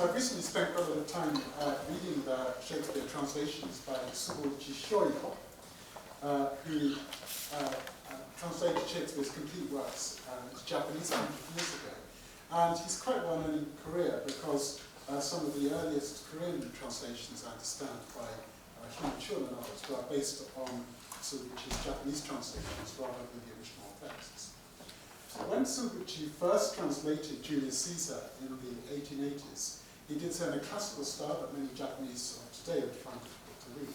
So I've recently spent quite a lot of time reading the Shakespeare translations by Tsubuchi Shoyo, who translated Shakespeare's complete works into Japanese 100 years ago. And he's quite well known in Korea because some of the earliest Korean translations, I understand, by Himachula and others were based on Tsubuchi's Japanese translations rather than the original texts. When Tsubuchi first translated Julius Caesar in the 1880s, he did so in a classical style that many Japanese of today would find difficult to read.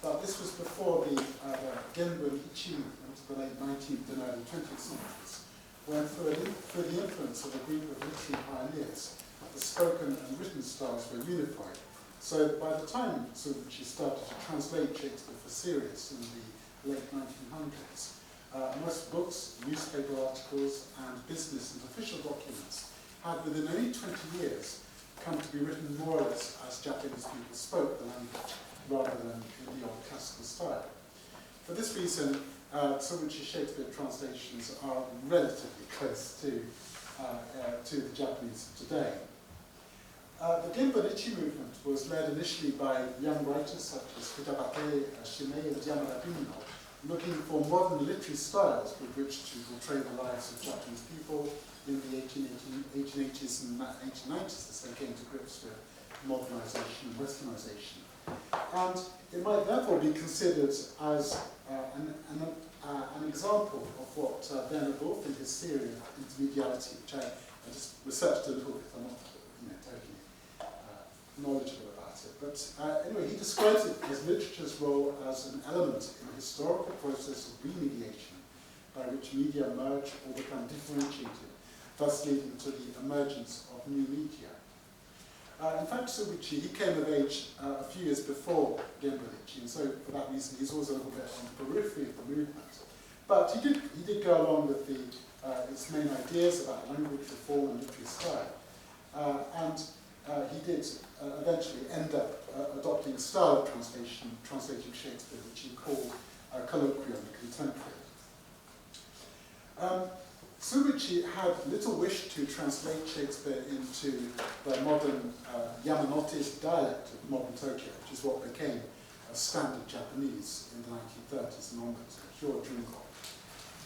But this was before the Genbun Ichi movement of the late 19th and early 20th centuries, when through the influence of a group of literary pioneers, the spoken and written styles were unified. So by the time Tsubuchi started to translate Shakespeare for serious in the late 1900s, most books, newspaper articles, and business and official documents had within only 20 years come to be written more or less as Japanese people spoke the language, rather than in the old classical style. For this reason, Tsubuchi's Shakespeare translations are relatively close to the Japanese of today. The Genbun-ichi movement was led initially by young writers such as Futabate Shimei and Yamada Bunno, looking for modern literary styles with which to portray the lives of Japanese people in the 1880s and 1890s as they came to grips with modernization and westernization. And it might therefore be considered as an example of what Bernard Wolff in his theory of intermediality, which I just researched a little bit, I'm not totally knowledgeable about it. But anyway, he describes it as literature's role as an element in the historical process of remediation, by which media merge or become differentiated, thus leading to the emergence of new media. In fact, Tsubuchi, he came of age a few years before Genbun-ichi, and so for that reason he's always a little bit on the periphery of the movement. But he did go along with its main ideas about language reform and literary style. And he did eventually end up adopting a style of translating Shakespeare, which he called colloquial and contemporary. Tsubuchi had little wish to translate Shakespeare into the modern Yamanote dialect of modern Tokyo, which is what became standard Japanese in the 1930s and onwards, the Hyo-jungo.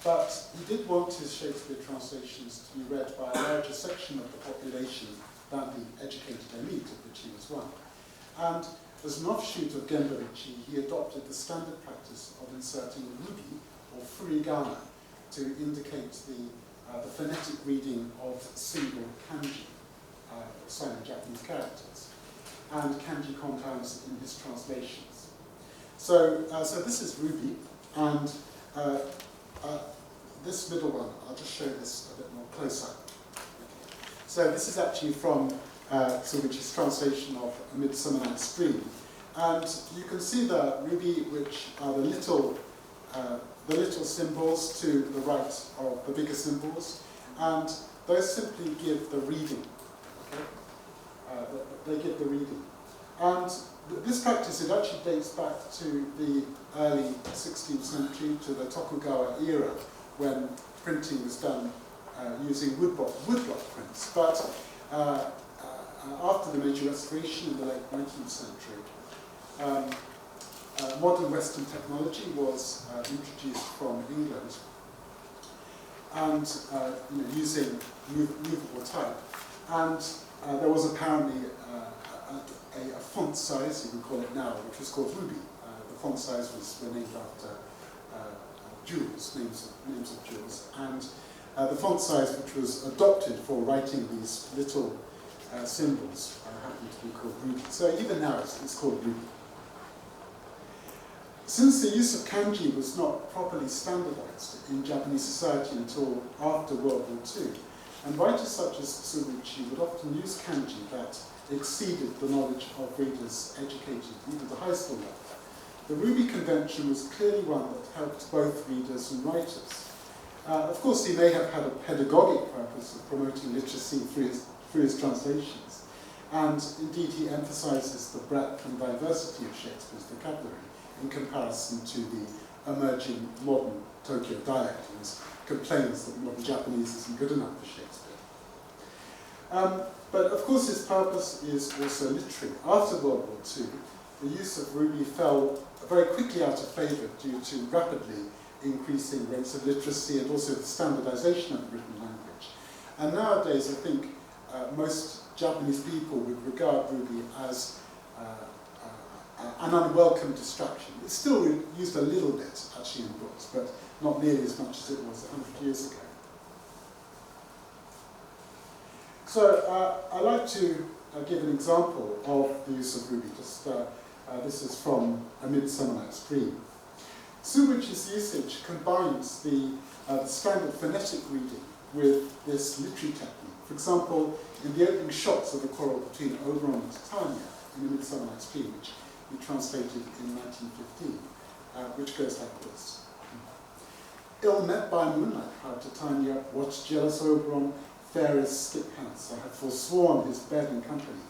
But he did want his Shakespeare translations to be read by a larger section of the population than the educated elite, of which he was one. And as an offshoot of Genbun-ichi, he adopted the standard practice of inserting rubi, or furigana, to indicate the phonetic reading of single kanji, silent Japanese characters, and kanji compounds in his translations. So this is rubi, and this middle one, I'll just show this a bit more close up. So this is actually from Tsubuchi's translation of A Midsummer Night's Dream. And you can see the rubi, which are the little symbols to the right of the bigger symbols, and those simply give the reading. Okay? They give the reading. And this practice, it actually dates back to the early 16th century, to the Tokugawa era, when printing was done using woodblock prints. But after the Meiji Restoration in the late 19th century, modern Western technology was introduced from England, and using movable type. And there was apparently a font size, you can call it now, which was called ruby. The font size were named after jewels, names of jewels, and the font size which was adopted for writing these little symbols happened to be called ruby. So even now it's called ruby. Since the use of kanji was not properly standardized in Japanese society until after World War II, and writers such as Tsubuchi would often use kanji that exceeded the knowledge of readers educated even to high school level, the ruby convention was clearly one that helped both readers and writers. Of course, he may have had a pedagogic purpose of promoting literacy through his translations, and indeed he emphasizes the breadth and diversity of Shakespeare's vocabulary in comparison to the emerging modern Tokyo dialect, and complains that modern Japanese isn't good enough for Shakespeare. But of course his purpose is also literary. After World War II, the use of Ruby fell very quickly out of favour due to rapidly increasing rates of literacy and also the standardization of the written language. And nowadays I think most Japanese people would regard Ruby as an unwelcome distraction. It's still used a little bit actually in books, but not nearly as much as it was 100 years ago. So I'd like to give an example of the use of Ruby. This is from A Midsummer Night's Dream. Tsubuchi's usage combines the standard phonetic reading with this literary technique. For example, in the opening shots of the quarrel between Oberon and Titania in A Midsummer Night's Dream, which he translated in 1915, which goes like this. Ill met by moonlight, cried Titania, watched jealous Oberon, fair as skip hence. I have forsworn his bed and company.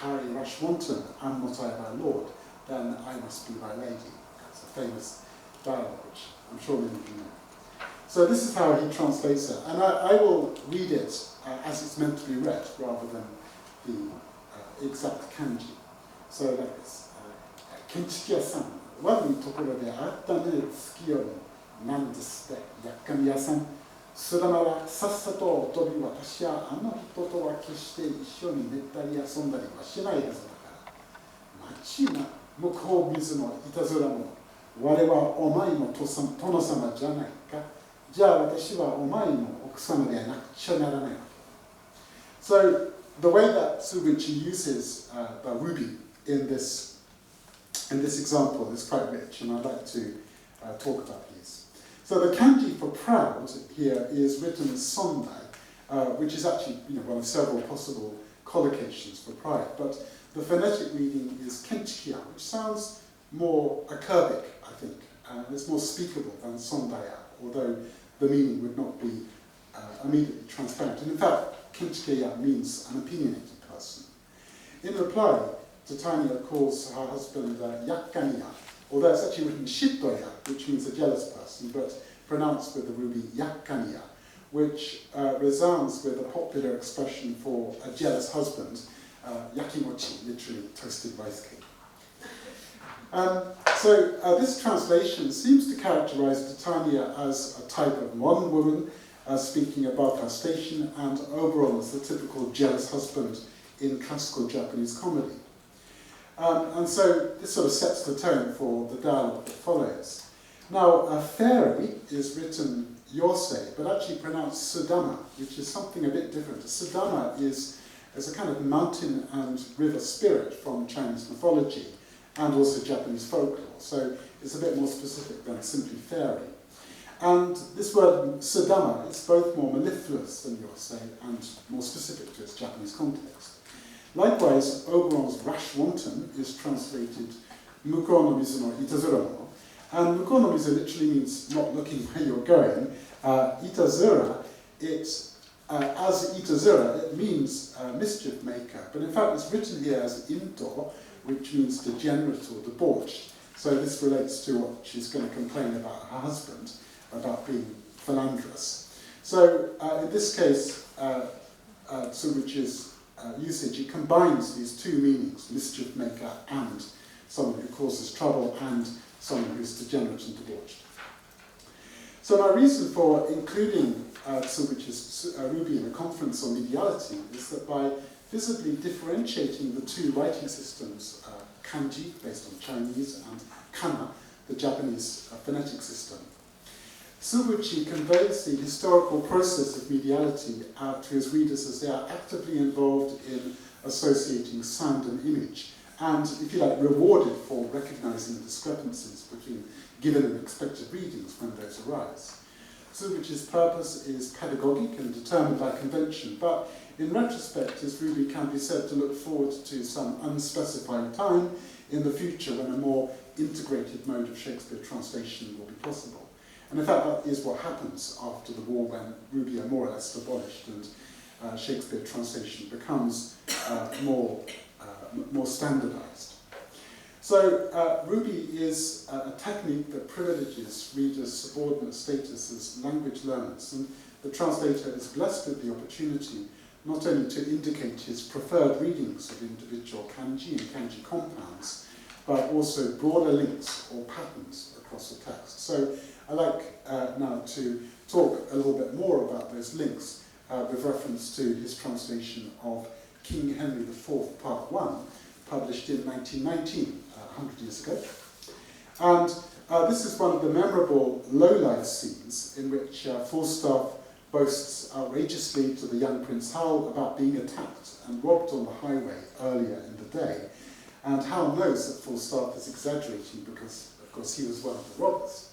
Tarry rush wanton, am not I thy lord, then I must be thy lady. That's a famous dialogue, which I'm sure many of you know. So this is how he translates it, and I will read it as it's meant to be read, rather than the exact kanji. So like this. Kenchikiya-san, 我のところであったね月よりなんですって、やっかみ屋さん。すだまはさっさと飛び私はあの人とは決して一緒に寝たり遊んだりはしないはずだから。町が向こう水のいたずらも、我はお前の殿様じゃないか。じゃあ私はお前の奥様でなくちゃならないわけ。So the way that Tsubuchi uses the ruby in this example is quite rich, and I'd like to talk about these. So the kanji for proud here is written as sondai, which is actually one of several possible collocations for pride. But the phonetic reading is kenchikiya, which sounds more acerbic, I think. It's more speakable than sondaya, although the meaning would not be immediately transparent. And in fact, kenchikiya means an opinionated person. In reply, Titania calls her husband yakkaniya, although it's actually written shittoya, which means a jealous person, but pronounced with the ruby yakkaniya, which resounds with a popular expression for a jealous husband, yakimochi, literally toasted rice cake. So this translation seems to characterize Titania as a type of modern woman, speaking above her station, and Oberon as the typical jealous husband in classical Japanese comedy. And so this sort of sets the tone for the dialogue that follows. Now, fairy is written yosei, but actually pronounced sudama, which is something a bit different. Sudama is a kind of mountain and river spirit from Chinese mythology and also Japanese folklore. So it's a bit more specific than simply fairy. And this word sudama is both more mellifluous than yosei and more specific to its Japanese context. Likewise, Oberon's rash wanton is translated mukou no mizu no itazura mo. And mukou no mizu literally means not looking where you're going. Itazura, as itazura, it means mischief maker. But in fact, it's written here as into, which means degenerate or debauched. So this relates to what she's going to complain about her husband, about being philanderous. So in this case, Tsubuchi's usage, it combines these two meanings, mischief maker and someone who causes trouble and someone who's degenerate and debauched. So my reason for including Tsubuchi's ruby in a conference on mediality is that by visibly differentiating the two writing systems, kanji, based on Chinese, and kana, the Japanese phonetic system, Tsubuchi conveys the historical process of mediality to his readers as they are actively involved in associating sound and image, and, if you like, rewarded for recognizing discrepancies between given and expected readings when those arise. Tsubuchi's purpose is pedagogic and determined by convention, but in retrospect, his ruby can be said to look forward to some unspecified time in the future when a more integrated mode of Shakespeare translation will be possible. And in fact, that is what happens after the war, when ruby are more or less abolished and Shakespeare translation becomes more standardized. So ruby is a technique that privileges readers' subordinate status as language learners, and the translator is blessed with the opportunity not only to indicate his preferred readings of individual kanji and kanji compounds, but also broader links or patterns across the text. So I'd like now to talk a little bit more about those links with reference to his translation of King Henry IV, Part 1, published in 1919, 100 years ago. And this is one of the memorable low-life scenes in which Falstaff boasts outrageously to the young Prince Hal about being attacked and robbed on the highway earlier in the day. And Hal knows that Falstaff is exaggerating because, of course, he was one of the robbers.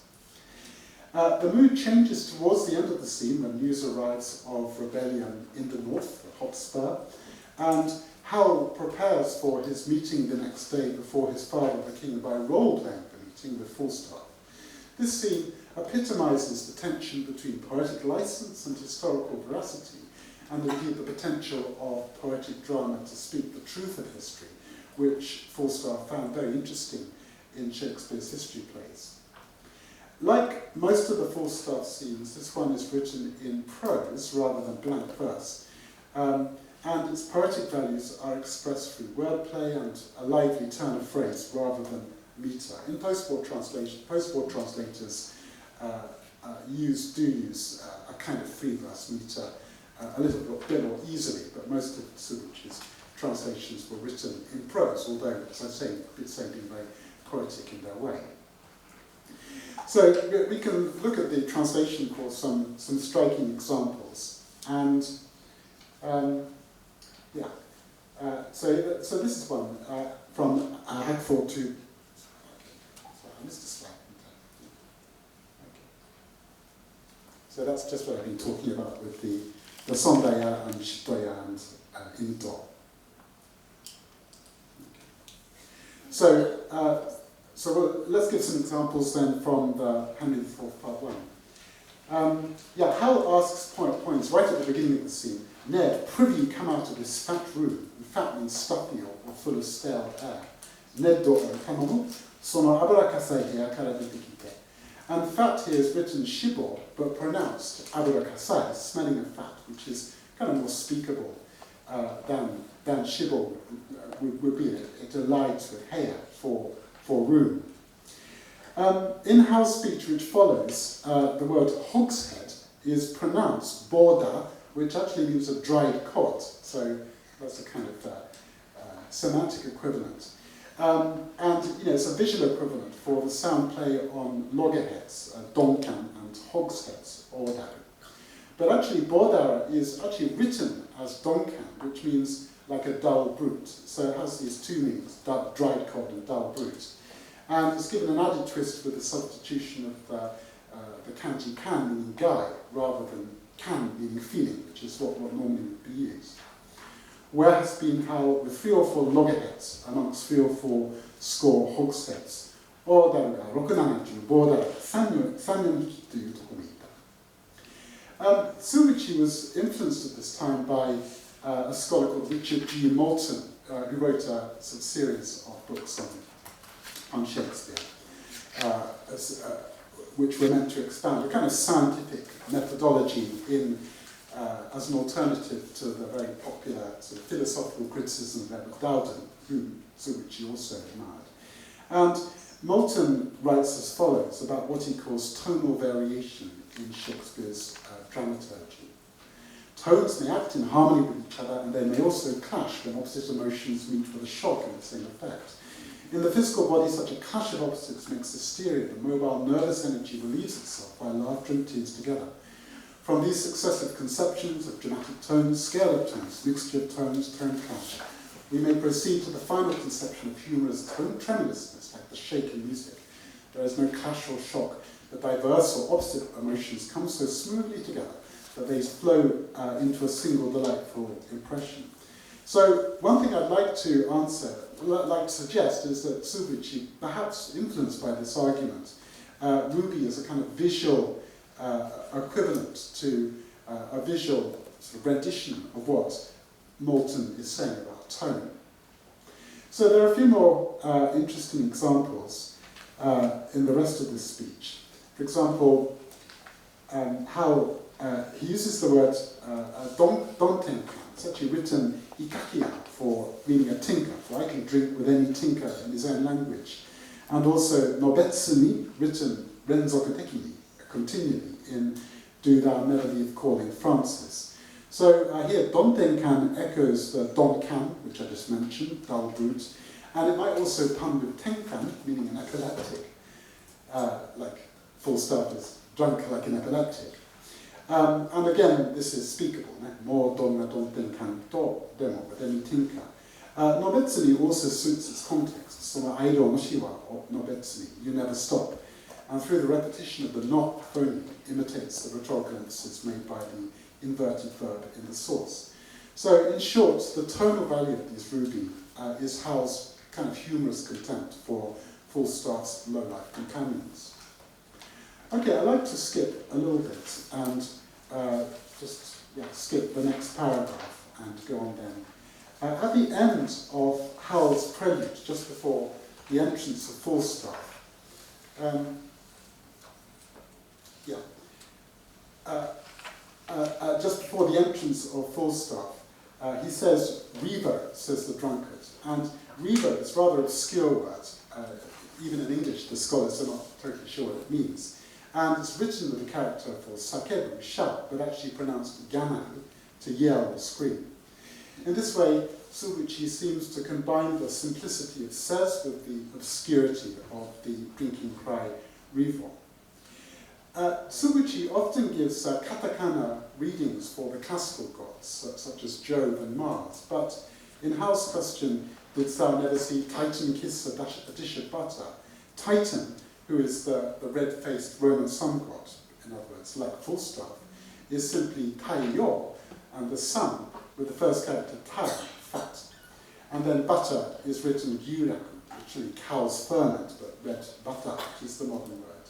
The mood changes towards the end of the scene when news arrives of rebellion in the north, the Hotspur, and Hal prepares for his meeting the next day before his father, the king, by role-playing the meeting with Falstaff. This scene epitomizes the tension between poetic license and historical veracity, and indeed the potential of poetic drama to speak the truth of history, which Falstaff found very interesting in Shakespeare's history plays. Like most of the Falstaff scenes, this one is written in prose rather than blank verse, and its poetic values are expressed through wordplay and a lively turn of phrase rather than meter. In post-war translators do use a kind of free-verse meter a little bit more easily, but most of Subich's translations were written in prose, although, as I say, being very poetic in their way. So we can look at the translation for some striking examples, and so this is one from Hagthorpe to. Sorry, I missed a slide. Okay. So that's just what I've been talking about with the Sondaya and Shitoya and Indo. So let's give some examples then from the Henry IV Part 1. Hal asks points right at the beginning of the scene. Ned, prithee come out of this fat room. Fat means stuffy or full of stale air. Ned do tamamu, sono aburakasai hea kara dete kite. And fat here is written shibo, but pronounced aburakasai, smelling of fat, which is kind of more speakable than shibo would be. It aligns with hea for room. In Hal's speech, which follows, the word hogshead is pronounced borda, which actually means a dried cod. So that's a kind of semantic equivalent. And it's a visual equivalent for the sound play on loggerheads, donkan, and hogsheads, ordar. But actually, bordara is actually written as donkan, which means like a dull brute. So it has these two meanings, dried cod and dull brute. And it's given an added twist with the substitution of the kanji kan meaning guy, rather than kan meaning feeling, which is what normally would be used. Where has been Hal with 3 or 4 loggerheads amongst 3 or 4 score hogsheads, or daruga, 670 border, 3匹というところにいた。Subichi was influenced at this time by a scholar called Richard G. Moulton, who wrote a series of books on Shakespeare, which were meant to expand a kind of scientific methodology as an alternative to the very popular sort of philosophical criticism of Edward Dowden, whom Subichi also admired. And Moulton writes as follows about what he calls tonal variation in Shakespeare's dramaturgy. Tones may act in harmony with each other, and they may also clash when opposite emotions meet with a shock and the same effect. In the physical body, such a clash of opposites makes hysteria. The mobile nervous energy relieves itself while laughter and tears together. From these successive conceptions of dramatic tones, scale of tones, mixture of tones, tone clash, we may proceed to the final conception of humour as tone tremulousness, like the shake in music. There is no clash or shock. The diverse or opposite emotions come so smoothly together that they flow into a single delightful impression. So one thing I'd like to suggest is that Subichi, perhaps influenced by this argument, Ruby is a kind of visual equivalent to a visual sort of rendition of what Moulton is saying about tone. So there are a few more interesting examples in the rest of this speech. For example, how he uses the word dontenkan, It's actually written ikakia for meaning a tinker, for I can drink with any tinker in his own language. And also nobetsuni, written renzoku ni, continually, in Do Thou Never Leave Calling Francis. So here, Dontenkan echoes the Donkan, which I just mentioned, dull brute, and it might also pun with Tenkan, meaning an epileptic, like full stop is drunk like an epileptic. And again, this is speakable. Mo donna Dontenkan do demo, but any tinka. Nobetsuni also suits its context. So aido no shiwa or nobetsuni, you never stop. And through the repetition of the not phoneme imitates the rhetorical emphasis made by the inverted verb in the source. So in short, the tonal value of these ruby is Howell's kind of humorous contempt for full stops, low-life companions. Okay, I'd like to skip a little bit and just skip the next paragraph and go on then. At the end of Howell's prelude, just before the entrance of Falstaff, just before the entrance of Falstaff, he says, "Reaver," says the drunkard. And reaver is rather obscure word. Even in English, the scholars are not totally sure what it means. And it's written with the character for sakebu, shout, but actually pronounced ganaru, to yell or scream. In this way, Tsubuchi seems to combine the simplicity of says with the obscurity of the drinking cry reaver. Tsubuchi often gives katakana readings for the classical gods, such as Jove and Mars, but in Howell's question, didst thou never see Titan kiss a dish of butter? Titan, who is the red-faced Roman sun god, in other words, like Falstaff, is simply Taiyo, and the sun, with the first character Tai, fat. And then butter is written Yuraku, actually cow's ferment, but red butter, which is the modern word.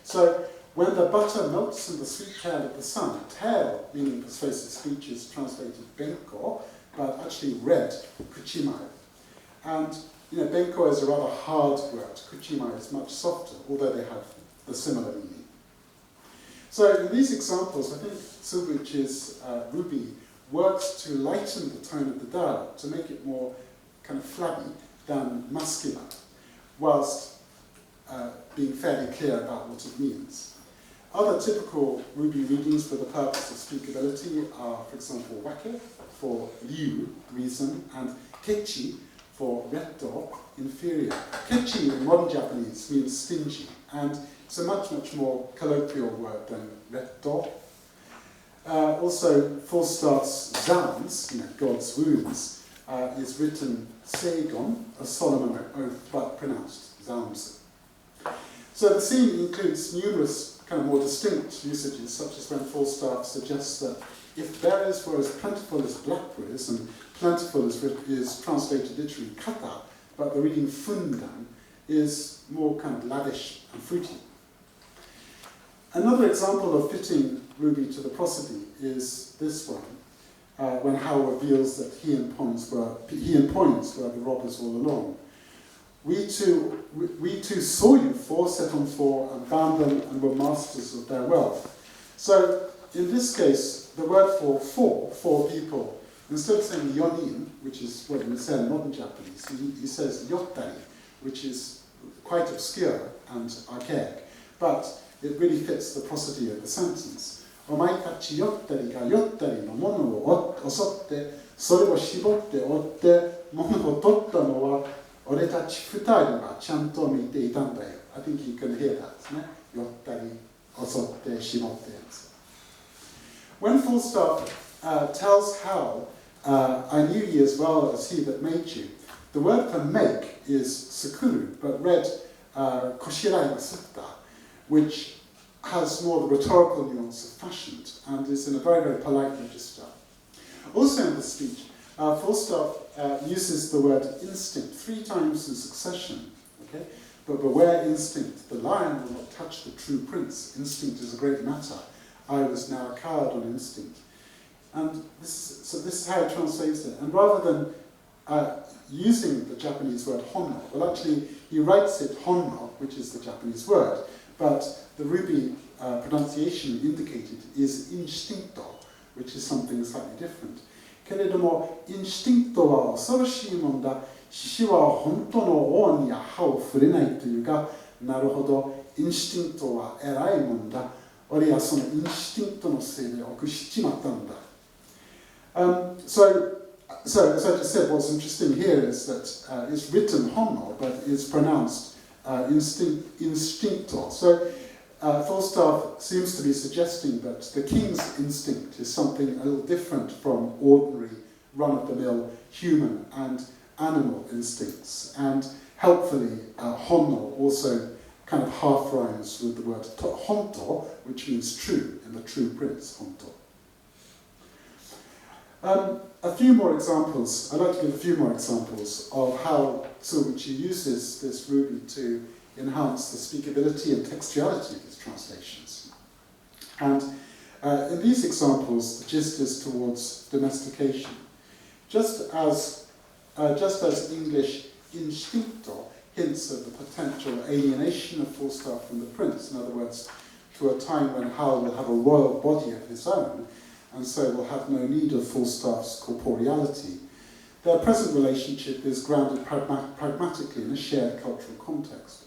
So when the butter melts in the sweet tail of the sun, tail, meaning persuasive speech, is translated benko, but actually red, kuchimai. And benko is a rather hard word. Kuchimai is much softer, although they have the similar meaning. So in these examples, I think Tsubuchi's ruby works to lighten the tone of the dialogue, to make it more kind of flabby than muscular, whilst being fairly clear about what it means. Other typical ruby readings for the purpose of speakability are, for example, wake for liu, reason, and kechi for retto, inferior. Kechi in modern Japanese means stingy, and it's a much, much more colloquial word than retto. Also, Falstaff's zounds, God's wounds, is written seigon, a solemn oath, but pronounced zounds. So the scene includes numerous kind of more distinct usages, such as when Falstaff suggests that if berries were as plentiful as blackberries, and plentiful is translated literally kata, but the reading fundan is more kind of lavish and fruity. Another example of fitting ruby to the prosody is this one, when Howell reveals that he and Poins were the robbers all along. We too saw you four set on four and bound them and were masters of their wealth. So in this case, the word for four people, instead of saying yonin, which is what we say in modern Japanese, he says yottari, which is quite obscure and archaic, but it really fits the prosody of the sentence. Omaitachi yottari ga yottari no mono o osotte, sore wo shibotte otte, mono wo totta no wa oretachi futari wa chanto mite itan da yo. I think you can hear that, yottari, osotte, shibotte, and so on. When Falstaff tells Howell, I knew ye as well as he that made you, the word for make is sukuru, but read koshirai wa sutta, which has more the rhetorical nuance of fashioned and is in a very, very polite register. Also in the speech, Falstaff uses the word instinct 3 times in succession. Okay? But beware instinct, the lion will not touch the true prince. Instinct is a great matter. I was now a coward on instinct. And this is how it translates it. And rather than using the Japanese word honno, well actually he writes it honno, which is the Japanese word, but the ruby pronunciation indicated is instinto, which is something slightly different. けれども、インスティンクトは恐ろしいもんだ。獅子は本当の王には歯を触れないというが、なるほど、インスティンクトは偉いもんだ。俺はそのインスティンクトのせいで臆しちまったんだ。So as I just said, what's interesting here is that it's written homo, but it's pronounced instincto. So Falstaff seems to be suggesting that the king's instinct is something a little different from ordinary, run-of-the-mill human and animal instincts. And helpfully, hono also kind of half rhymes with the word honto, which means true, in the True Prince, honto. A few more examples. I'd like to give a few more examples of how Tsuguchi uses this ruby to enhance the speakability and textuality of his translations. And in these examples, the gist is towards domestication. Just as English instincto hints at the potential alienation of Falstaff from the prince, in other words, to a time when Hal will have a royal body of his own, and so will have no need of Falstaff's corporeality, their present relationship is grounded pragmatically in a shared cultural context.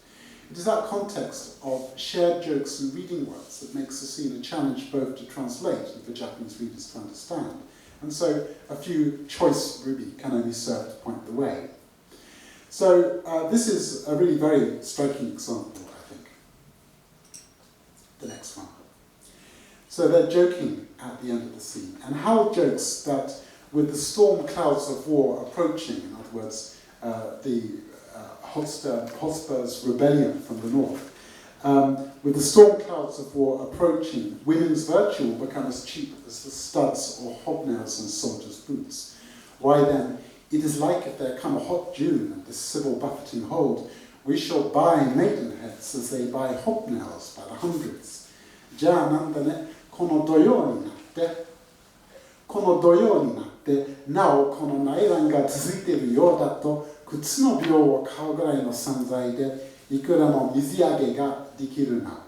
It is that context of shared jokes and reading words that makes the scene a challenge both to translate and for Japanese readers to understand. And so a few choice ruby can only serve to point the way. So this is a really very striking example, I think. The next one. So they're joking at the end of the scene. And Hal jokes that with the storm clouds of war approaching, in other words, the Hotspur's rebellion from the north, with the storm clouds of war approaching, women's virtue will become as cheap as the studs or hobnails in soldiers' boots. Why then, it is like if there come a hot June and this civil buffeting hold, we shall buy maidenheads as they buy hobnails by the hundreds. じゃあなんだね、この土曜になってなおこの内乱が続いているようだと靴の病を買うぐらいの散財でいくらも水揚げができるな。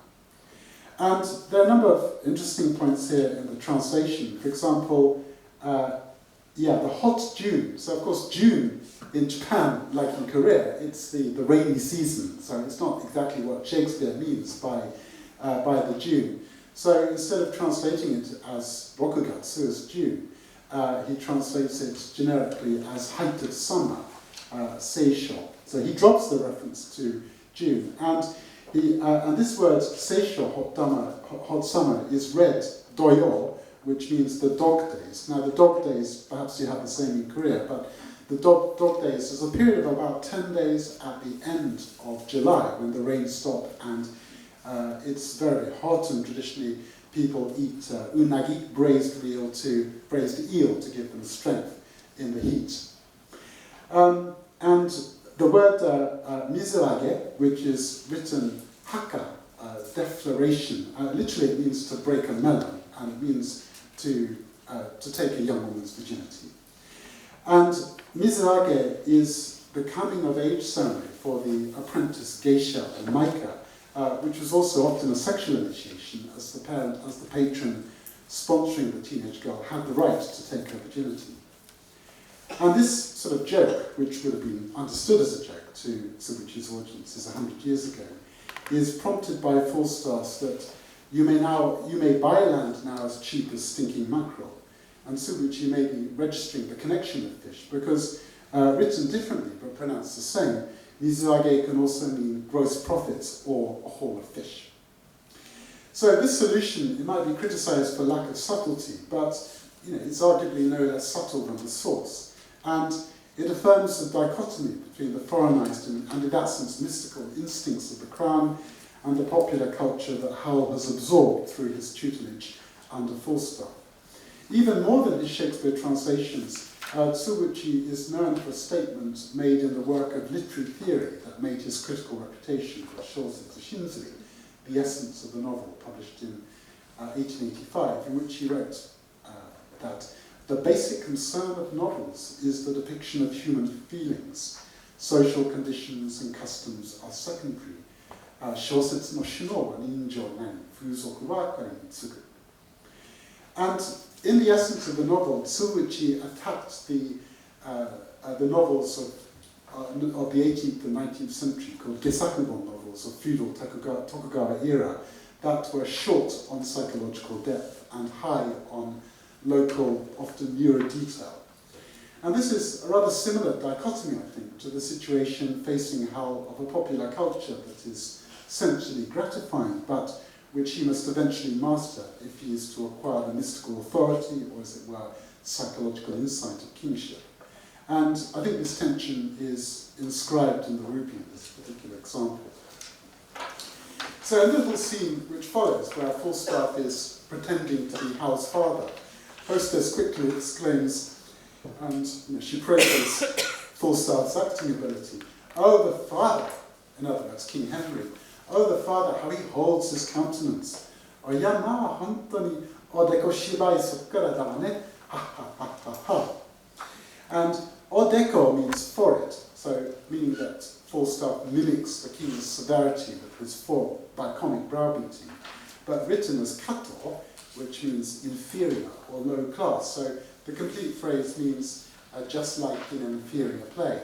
And there are a number of interesting points here in the translation. For example, the hot June. So of course June in Japan, like in Korea, it's the rainy season. So it's not exactly what Shakespeare means by the June. So instead of translating it as Rokugatsu, as June, he translates it generically as height of summer, seisho. So he drops the reference to June. And this word seisho, hot summer, is read doyo, which means the dog days. Now the dog days, perhaps you have the same in Korea, but the dog days is a period of about 10 days at the end of July when the rain stops and it's very hot, and traditionally people eat unagi, braised eel to give them strength in the heat. And the word mizuage, which is written haka, defloration, literally it means to break a melon, and it means to take a young woman's virginity. And mizuage is the coming of age ceremony for the apprentice geisha or maika, which was also often a sexual initiation, as the patron sponsoring the teenage girl had the right to take her virginity. And this sort of joke, which would have been understood as a joke to Tsuguchi's audiences 100 years ago, is prompted by Falstaff that you may buy land now as cheap as stinking mackerel, and Tsuguchi may be registering the connection of fish, because written differently but pronounced the same, mizuage can also mean gross profits or a haul of fish. So this solution, it might be criticized for lack of subtlety, but it's arguably no less subtle than the source. And it affirms the dichotomy between the foreignized and in that sense mystical instincts of the crown and the popular culture that Howell has absorbed through his tutelage under Falstaff. Even more than his Shakespeare translations, Tsuguchi is known for a statement made in the work of literary theory that made his critical reputation for Shosetsu Shinzuri, the essence of the novel, published in 1885, in which he wrote that the basic concern of novels is the depiction of human feelings. Social conditions and customs are secondary. Shosetsu no shuno wa ninjō nani, fuzoku wa kare ni tsugu. And in the essence of the novel, Tsubuchi attacked the novels of the 18th and 19th century called Gesakubon novels of feudal Tokugawa era that were short on psychological depth and high on local, often newer detail. And this is a rather similar dichotomy, I think, to the situation facing Hal of a popular culture that is sensually gratifying, but which he must eventually master if he is to acquire the mystical authority, or as it were, psychological insight of kingship. And I think this tension is inscribed in the Ruby in this particular example. So a little scene which follows, where Falstaff is pretending to be Hal's father. Hostess quickly exclaims, and she praises Falstaff's acting ability. Oh, the father, in other words, King Henry. Oh, the father, how he holds his countenance. Oh, ya na, hontoni, odeko shibai sukkara da ne, ha ha ha ha ha. And odeko means for it, so meaning that Falstaff mimics the king's severity that was fought by comic browbeating, but written as kato, which means inferior or low class. So the complete phrase means just like in an inferior play.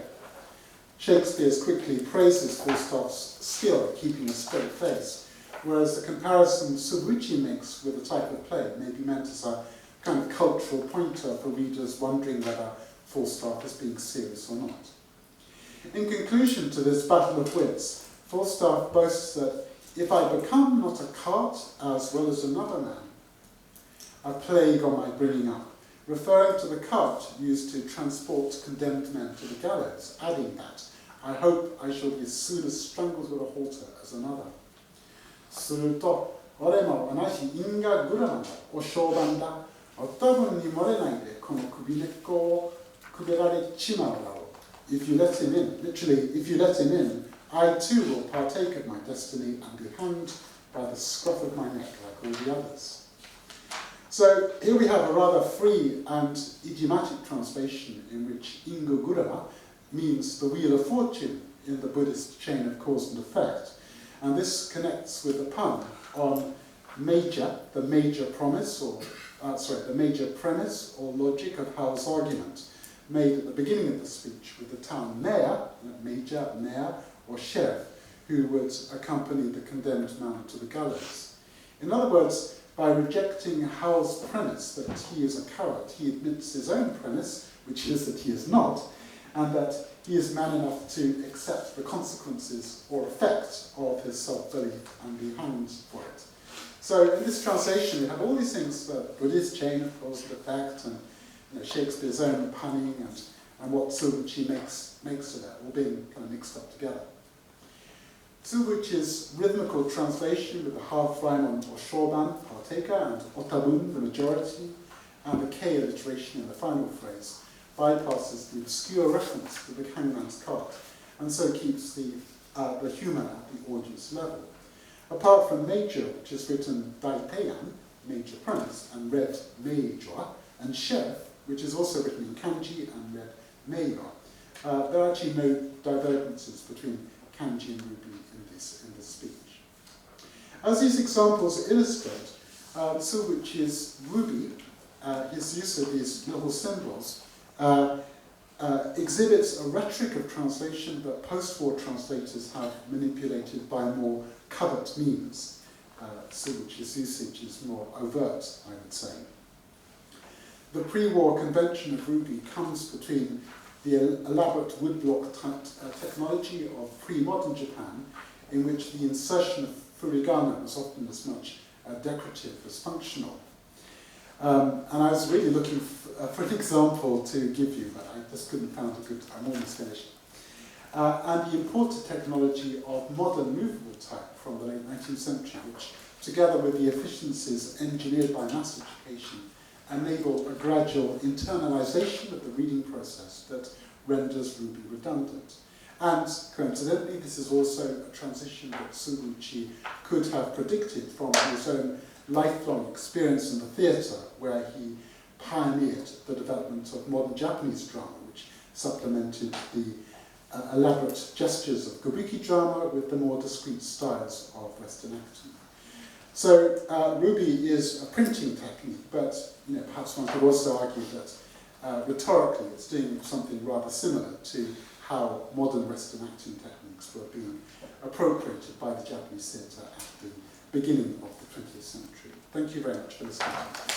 Shakespeare quickly praises Falstaff's skill at keeping a straight face, whereas the comparison Tsubuchi makes with the type of play may be meant as a kind of cultural pointer for readers wondering whether Falstaff is being serious or not. In conclusion to this battle of wits, Falstaff boasts that if I become not a cart as well as another man, a plague on my bringing up, referring to the cart used to transport condemned men to the gallows, adding that, I hope I shall be as soon as strangled with a halter as another. Suruto, oremo anashi inga gurama o shoban da, otabun ni morenai de kono kubinekko o kuberare chimau rao. If you let him in, literally, if you let him in, I too will partake of my destiny and be hanged by the scruff of my neck like all the others. So here we have a rather free and idiomatic translation in which Ingogura means the wheel of fortune in the Buddhist chain of cause and effect. And this connects with the pun on major, the major premise or logic of Hal's argument made at the beginning of the speech with the town mayor, major, mayor, or sheriff, who would accompany the condemned man to the gallows. In other words, by rejecting Hal's premise that he is a coward, he admits his own premise, which is that he is not, and that he is man enough to accept the consequences or effect of his self-belief and be hanged for it. So in this translation, we have all these things, the Buddhist chain of cause and effect, and Shakespeare's own punning, and what Tsubuchi makes of that, all being kind of mixed up together. Tsubuchi's rhythmical translation with the half rhyme on Oshoban, partaker, and Otabun, the majority, and the K alliteration in the final phrase, bypasses the obscure reference to the hangman's cart, and so keeps the humour at the audience level. Apart from major, which is written Daiteyan, major premise, and read major, and sheriff, which is also written in kanji and read meiga, there are actually no divergences between kanji and ruby in this speech. As these examples illustrate, Tsubuchi's ruby, his use of these little symbols, exhibits a rhetoric of translation that post-war translators have manipulated by more covert means. Tsubuchi's usage is more overt, I would say. The pre-war convention of ruby comes between the elaborate woodblock technology of pre-modern Japan, in which the insertion of furigana was often as much decorative as functional. And I was really looking for an example to give you, but I just couldn't find a good, I'm almost finished. And the imported technology of modern movable type from the late 19th century, which, together with the efficiencies engineered by mass education, enable a gradual internalization of the reading process that renders Ruby redundant. And coincidentally, this is also a transition that Tsubuchi could have predicted from his own lifelong experience in the theatre, where he pioneered the development of modern Japanese drama, which supplemented the elaborate gestures of kabuki drama with the more discreet styles of Western acting. So Ruby is a printing technique, but perhaps could also argue that rhetorically it's doing something rather similar to how modern Western acting techniques were being appropriated by the Japanese theatre at the beginning of the 20th century. Thank you very much for listening.